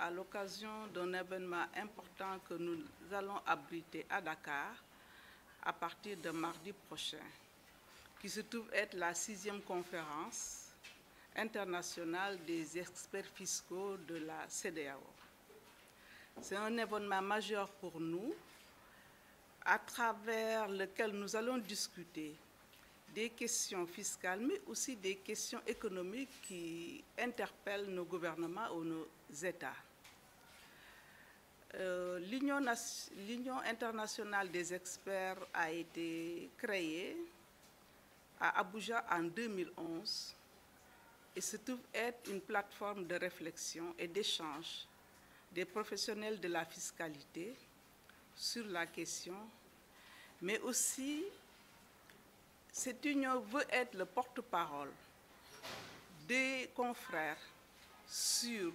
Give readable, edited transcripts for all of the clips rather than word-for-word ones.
à l'occasion d'un événement important que nous allons abriter à Dakar à partir de mardi prochain, qui se trouve être la 6e conférence internationale des experts fiscaux de la CEDEAO. C'est un événement majeur pour nous, à travers lequel nous allons discuter des questions fiscales, mais aussi des questions économiques qui interpellent nos gouvernements ou nos États. L'Union internationale des experts a été créée à Abuja en 2011 et se trouve être une plateforme de réflexion et d'échange des professionnels de la fiscalité sur la question, mais aussi cette union veut être le porte-parole des confrères sur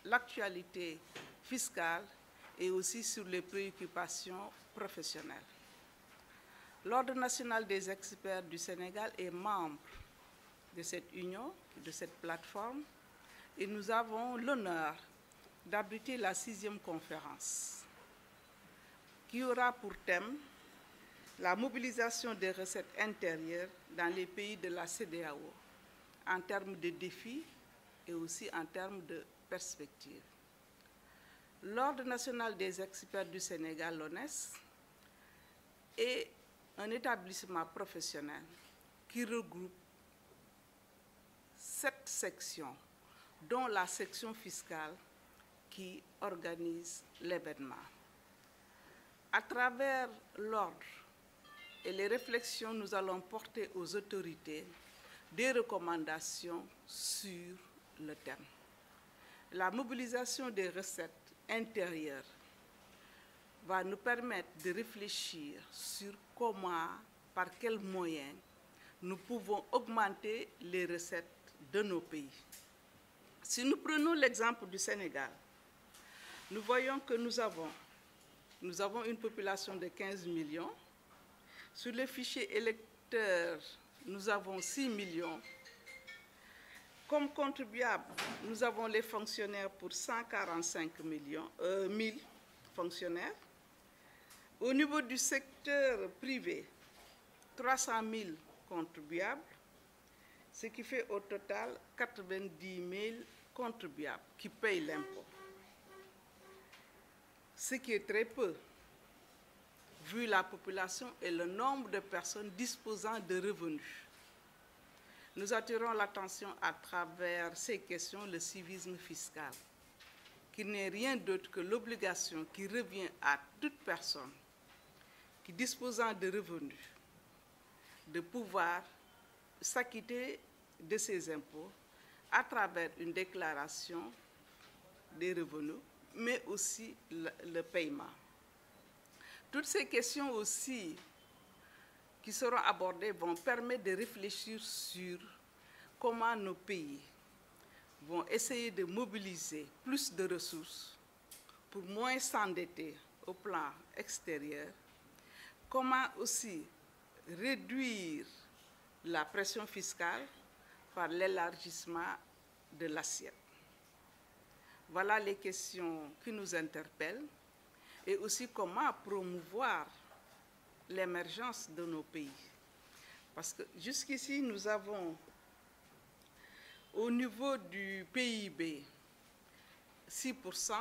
l'actualité fiscale et aussi sur les préoccupations professionnelles. L'Ordre national des experts du Sénégal est membre de cette union, de cette plateforme, et nous avons l'honneur d'abriter la 6e conférence, qui aura pour thème la mobilisation des recettes intérieures dans les pays de la CEDEAO, en termes de défis et aussi en termes de perspectives. L'Ordre national des experts du Sénégal, l'ONES, est un établissement professionnel qui regroupe 7 sections, dont la section fiscale qui organise l'événement. À travers l'ordre et les réflexions, nous allons porter aux autorités des recommandations sur le thème. La mobilisation des recettes intérieures va nous permettre de réfléchir sur comment, par quels moyens, nous pouvons augmenter les recettes de nos pays. Si nous prenons l'exemple du Sénégal, nous voyons que nous avons une population de 15 millions. Sur le fichier électeur, nous avons 6 millions. Comme contribuables, nous avons les fonctionnaires pour 145 000 fonctionnaires. Au niveau du secteur privé, 300 000 contribuables, ce qui fait au total 90 000 contribuables qui payent l'impôt. Ce qui est très peu, vu la population et le nombre de personnes disposant de revenus. Nous attirons l'attention à travers ces questions, le civisme fiscal, qui n'est rien d'autre que l'obligation qui revient à toute personne qui disposant de revenus de pouvoir s'acquitter de ses impôts à travers une déclaration des revenus, mais aussi le paiement. Toutes ces questions aussi qui seront abordées vont permettre de réfléchir sur comment nos pays vont essayer de mobiliser plus de ressources pour moins s'endetter au plan extérieur, comment aussi réduire la pression fiscale par l'élargissement de l'assiette. Voilà les questions qui nous interpellent et aussi comment promouvoir l'émergence de nos pays. Parce que jusqu'ici, nous avons au niveau du PIB 6%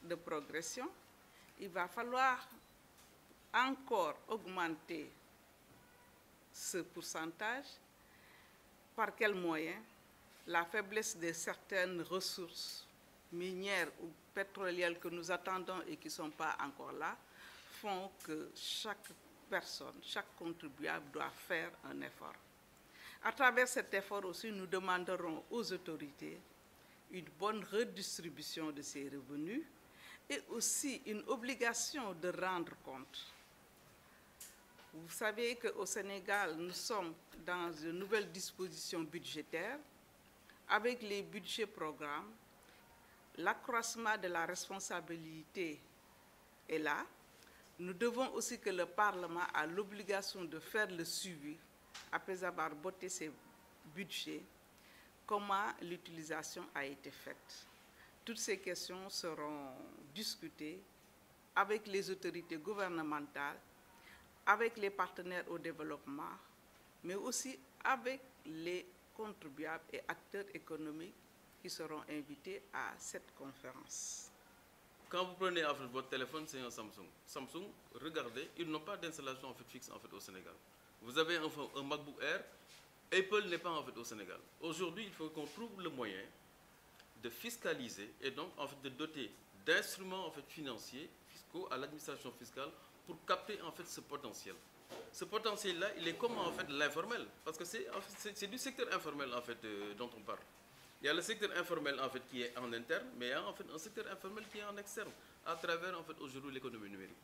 de progression. Il va falloir encore augmenter ce pourcentage. Par quels moyens? La faiblesse de certaines ressources minières ou pétrolières que nous attendons et qui ne sont pas encore là, font que chaque personne, chaque contribuable doit faire un effort. À travers cet effort aussi, nous demanderons aux autorités une bonne redistribution de ces revenus et aussi une obligation de rendre compte. Vous savez qu'au Sénégal, nous sommes dans une nouvelle disposition budgétaire avec les budgets programmes. L'accroissement de la responsabilité est là. Nous devons aussi que le Parlement a l'obligation de faire le suivi, après avoir voté ces budgets, comment l'utilisation a été faite. Toutes ces questions seront discutées avec les autorités gouvernementales, avec les partenaires au développement, mais aussi avec les contribuables et acteurs économiques qui seront invités à cette conférence. Quand vous prenez en fait, votre téléphone, c'est un Samsung. Samsung, regardez, ils n'ont pas d'installation en fait, fixe en fait, au Sénégal. Vous avez un MacBook Air, Apple n'est pas en fait, au Sénégal. Aujourd'hui, il faut qu'on trouve le moyen de fiscaliser et donc en fait, de doter d'instruments en fait, financiers, fiscaux à l'administration fiscale pour capter en fait, ce potentiel. Ce potentiel-là, il est comme en fait l'informel, parce que c'est du secteur informel en fait, dont on parle. Il y a le secteur informel en fait, qui est en interne, mais il y a en fait, un secteur informel qui est en externe, à travers en fait, aujourd'hui l'économie numérique.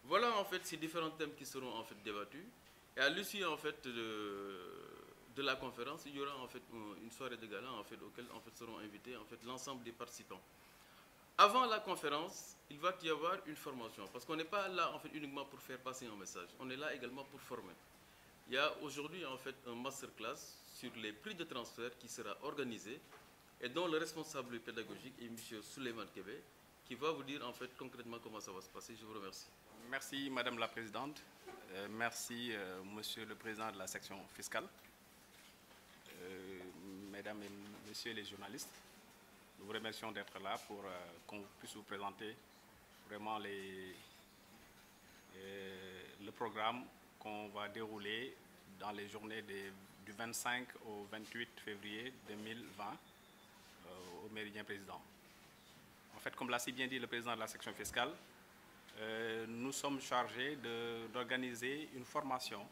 Voilà en fait ces différents thèmes qui seront en fait débattus. Et à l'issue en fait de la conférence, il y aura en fait une soirée de gala en fait, auquel en fait, seront invités en fait, l'ensemble des participants. Avant la conférence, il va y avoir une formation, parce qu'on n'est pas là en fait, uniquement pour faire passer un message, on est là également pour former. Il y a aujourd'hui en fait un masterclass sur les prix de transfert qui sera organisé et dont le responsable pédagogique est M. Souleymane Kébé, qui va vous dire en fait concrètement comment ça va se passer. Je vous remercie. Merci Madame la Présidente, merci Monsieur le Président de la section fiscale, Mesdames et Messieurs les journalistes. Nous vous remercions d'être là pour qu'on puisse vous présenter vraiment le programme qu'on va dérouler dans les journées du 25 au 28 février 2020 au Méridien Président. En fait, comme l'a si bien dit le Président de la section fiscale, nous sommes chargés d'organiser une formation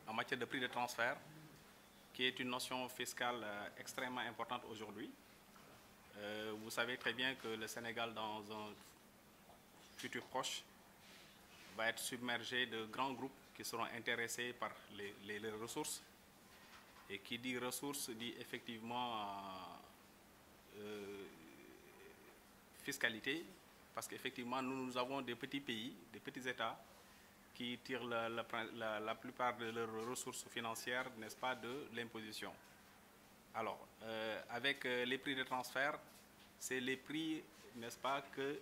en matière de prix de transfert qui est une notion fiscale extrêmement importante aujourd'hui. Vous savez très bien que le Sénégal, dans un futur proche, va être submergé de grands groupes qui seront intéressés par les ressources. Et qui dit ressources dit effectivement fiscalité, parce qu'effectivement nous avons des petits pays, des petits États qui tirent la plupart de leurs ressources financières, n'est-ce pas, de l'imposition. Alors, avec les prix de transfert, c'est les prix, n'est-ce pas, que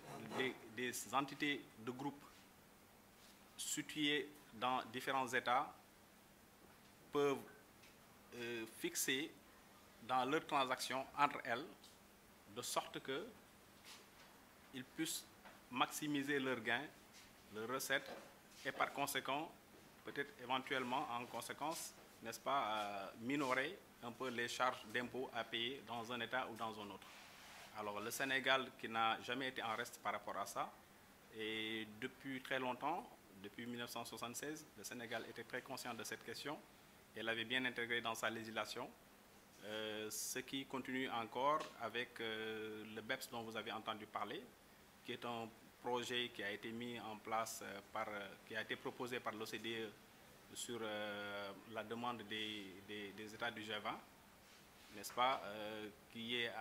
des entités de groupes situés dans différents États peuvent fixer dans leurs transactions entre elles, de sorte qu'ils puissent maximiser leurs gains, leurs recettes, et par conséquent, peut-être éventuellement en conséquence, n'est-ce pas, minorer un peu les charges d'impôts à payer dans un État ou dans un autre. Alors le Sénégal, qui n'a jamais été en reste par rapport à ça, et depuis très longtemps, depuis 1976, le Sénégal était très conscient de cette question et l'avait bien intégré dans sa législation, ce qui continue encore avec le BEPS dont vous avez entendu parler, qui est un projet qui a été mis en place, qui a été proposé par l'OCDE sur la demande des États du G20, n'est-ce pas, qui est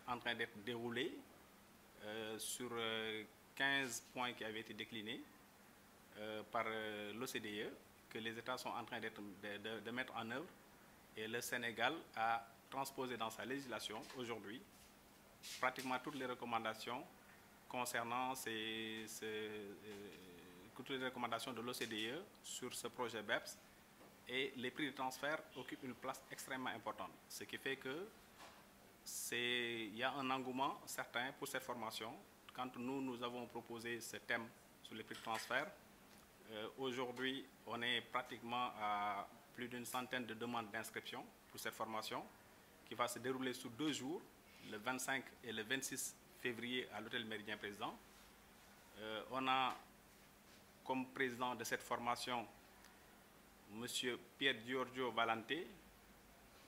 en train d'être déroulé sur 15 points qui avaient été déclinés par l'OCDE, que les États sont en train de mettre en œuvre, et le Sénégal a transposé dans sa législation aujourd'hui pratiquement toutes les recommandations concernant toutes les recommandations de l'OCDE sur ce projet BEPS, et les prix de transfert occupent une place extrêmement importante, ce qui fait qu'il y a un engouement certain pour cette formation. Quand nous avons proposé ce thème sur les prix de transfert, aujourd'hui on est pratiquement à plus d'une centaine de demandes d'inscription pour cette formation qui va se dérouler sur 2 jours, le 25 et le 26 février à l'hôtel Méridien Président. On a comme président de cette formation M. Pier Giorgio Valente,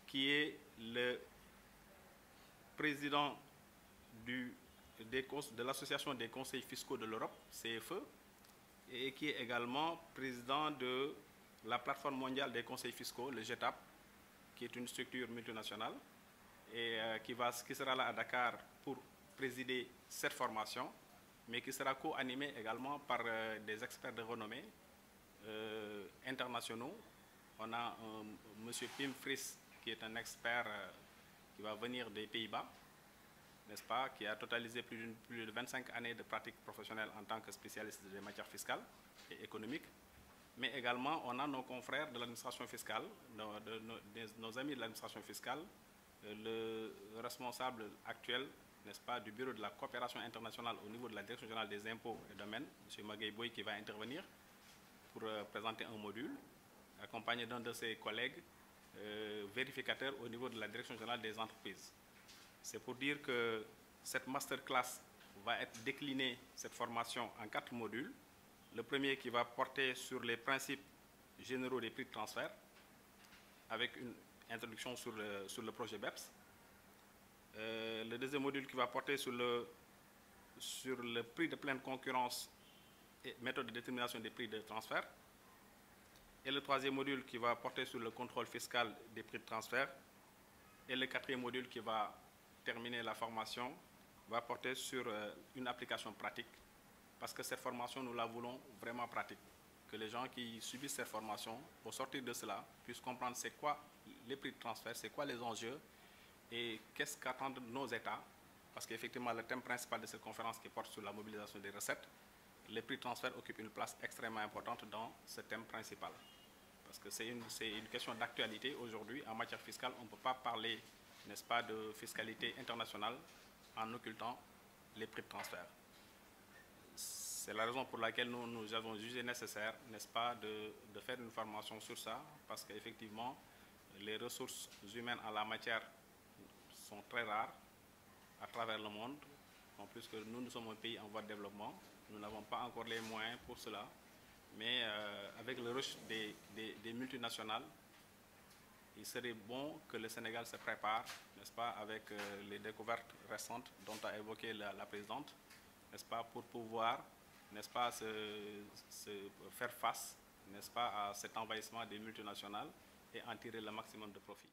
qui est le président de l'Association des conseils fiscaux de l'Europe, CFE, et qui est également président de la plateforme mondiale des conseils fiscaux, le GETAP, qui est une structure multinationale, et qui sera là à Dakar pour présider cette formation, mais qui sera co-animée également par des experts de renommée internationaux. On a M. Pim Fris, qui est un expert qui va venir des Pays-Bas. n'est-ce pas, qui a totalisé plus de 25 années de pratique professionnelle en tant que spécialiste des matières fiscales et économiques. Mais également, on a nos confrères de l'administration fiscale, nos amis de l'administration fiscale, le responsable actuel, n'est-ce pas, du bureau de la coopération internationale au niveau de la Direction générale des impôts et domaines, M. Magueye Boy, qui va intervenir pour présenter un module, accompagné d'un de ses collègues vérificateurs au niveau de la Direction générale des entreprises. C'est pour dire que cette masterclass va être déclinée, cette formation, en 4 modules. Le premier qui va porter sur les principes généraux des prix de transfert, avec une introduction sur le projet BEPS. Le deuxième module qui va porter sur le prix de pleine concurrence et méthode de détermination des prix de transfert. Et le troisième module qui va porter sur le contrôle fiscal des prix de transfert. Et le quatrième module qui va terminer la formation va porter sur une application pratique. Parce que cette formation, nous la voulons vraiment pratique. Que les gens qui subissent cette formation, au sortir de cela, puissent comprendre c'est quoi les prix de transfert, c'est quoi les enjeux et qu'est-ce qu'attendent nos États. Parce qu'effectivement, le thème principal de cette conférence qui porte sur la mobilisation des recettes, les prix de transfert occupent une place extrêmement importante dans ce thème principal. Parce que c'est une question d'actualité aujourd'hui. En matière fiscale, on ne peut pas parler, n'est-ce pas, de fiscalité internationale en occultant les prix de transfert. C'est la raison pour laquelle nous avons jugé nécessaire, n'est-ce pas, de faire une formation sur ça, parce qu'effectivement, les ressources humaines en la matière sont très rares à travers le monde. En plus que nous sommes un pays en voie de développement, nous n'avons pas encore les moyens pour cela. Mais avec le rush des multinationales, il serait bon que le Sénégal se prépare, n'est-ce pas, avec les découvertes récentes dont a évoqué la présidente, n'est-ce pas, pour pouvoir, n'est-ce pas, se faire face, n'est-ce pas, à cet envahissement des multinationales et en tirer le maximum de profit.